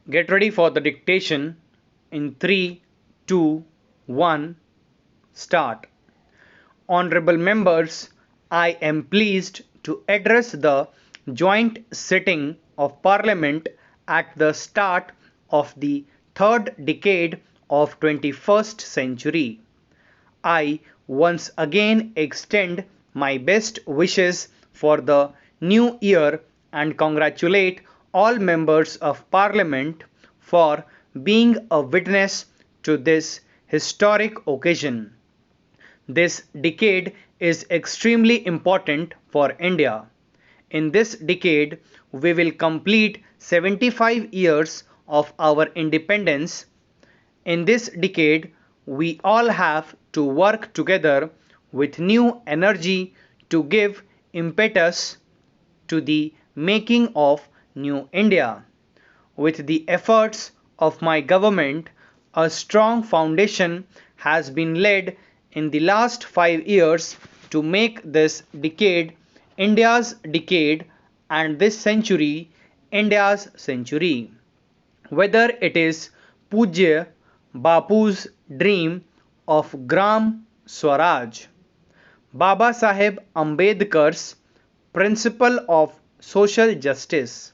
Get ready for the dictation in 3, 2, 1, start. Honorable members, I am pleased to address the joint sitting of Parliament at the start of the third decade of 21st century. I once again extend my best wishes for the new year and congratulate all members of Parliament for being a witness to this historic occasion. This decade is extremely important for India. In this decade, we will complete 75 years of our independence. In this decade, we all have to work together with new energy to give impetus to the making of New India. With the efforts of my government, a strong foundation has been laid in the last 5 years to make this decade India's decade and this century India's century. Whether it is Pujya Bapu's dream of Gram Swaraj, Baba Saheb Ambedkar's principle of social justice,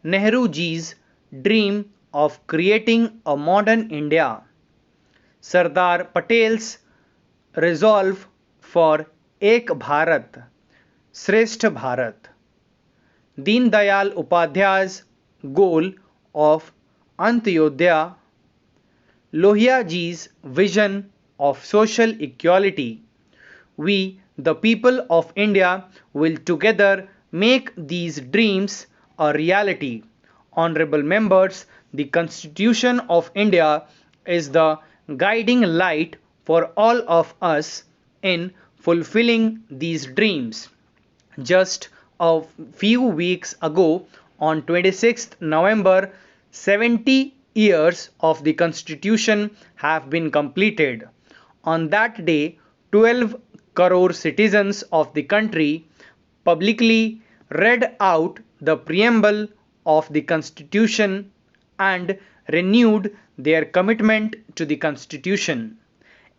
Nehru ji's dream of creating a modern India, Sardar Patel's resolve for Ek Bharat, Shrestha Bharat, Deen Dayal Upadhyay's goal of Antyodaya, Lohia ji's vision of social equality. We, the people of India, will together make these dreams a reality. Honorable members, the Constitution of India is the guiding light for all of us in fulfilling these dreams. Just a few weeks ago, on 26th November, 70 years of the Constitution have been completed. On that day, 12 crore citizens of the country publicly read out the preamble of the Constitution and renewed their commitment to the Constitution.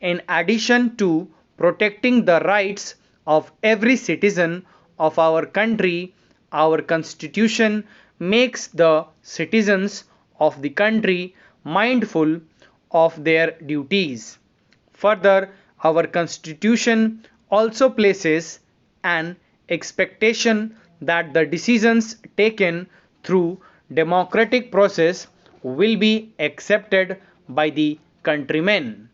In addition to protecting the rights of every citizen of our country, our Constitution makes the citizens of the country mindful of their duties. Further, our Constitution also places an expectation that the decisions taken through democratic process will be accepted by the countrymen.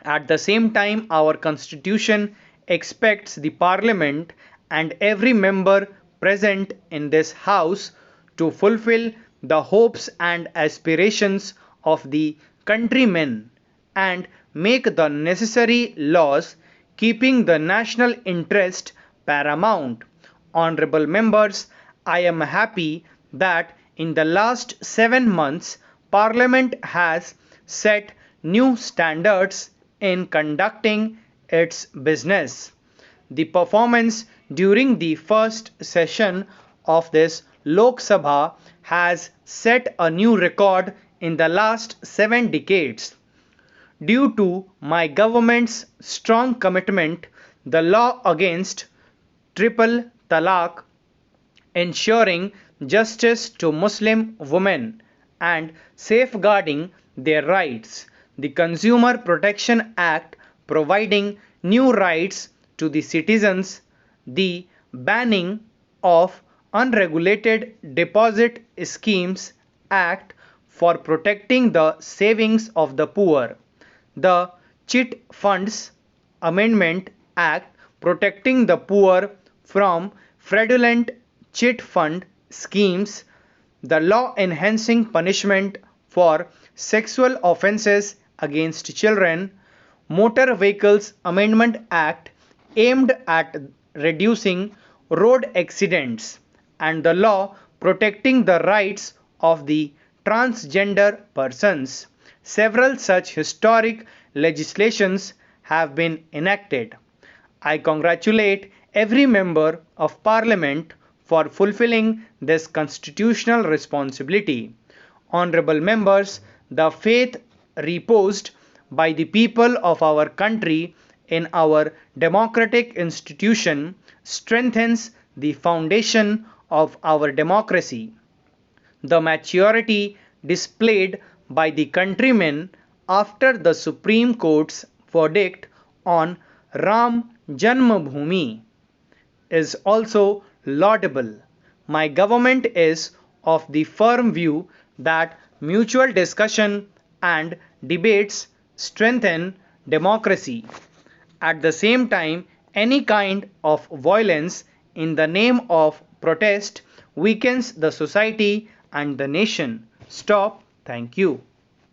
At the same time, our Constitution expects the Parliament and every member present in this House to fulfill the hopes and aspirations of the countrymen and make the necessary laws keeping the national interest paramount. Honorable members, I am happy that in the last 7 months, Parliament has set new standards in conducting its business. The performance during the first session of this Lok Sabha has set a new record in the last 7 decades. Due to my government's strong commitment, the law against triple talaq, ensuring justice to Muslim women and safeguarding their rights, the Consumer Protection Act providing new rights to the citizens, the banning of unregulated deposit schemes act for protecting the savings of the poor, the Chit Funds Amendment Act protecting the poor from fraudulent chit fund schemes, the law enhancing punishment for sexual offences against children, Motor Vehicles Amendment Act aimed at reducing road accidents, and the law protecting the rights of the transgender persons. Several such historic legislations have been enacted. I congratulate every member of Parliament for fulfilling this constitutional responsibility. Honorable members, the faith reposed by the people of our country in our democratic institution strengthens the foundation of our democracy. The maturity displayed by the countrymen after the Supreme Court's verdict on Ram Janmabhoomi is also laudable. My government is of the firm view that mutual discussion and debates strengthen democracy. At the same time, any kind of violence in the name of protest weakens the society and the nation. Stop. Thank you.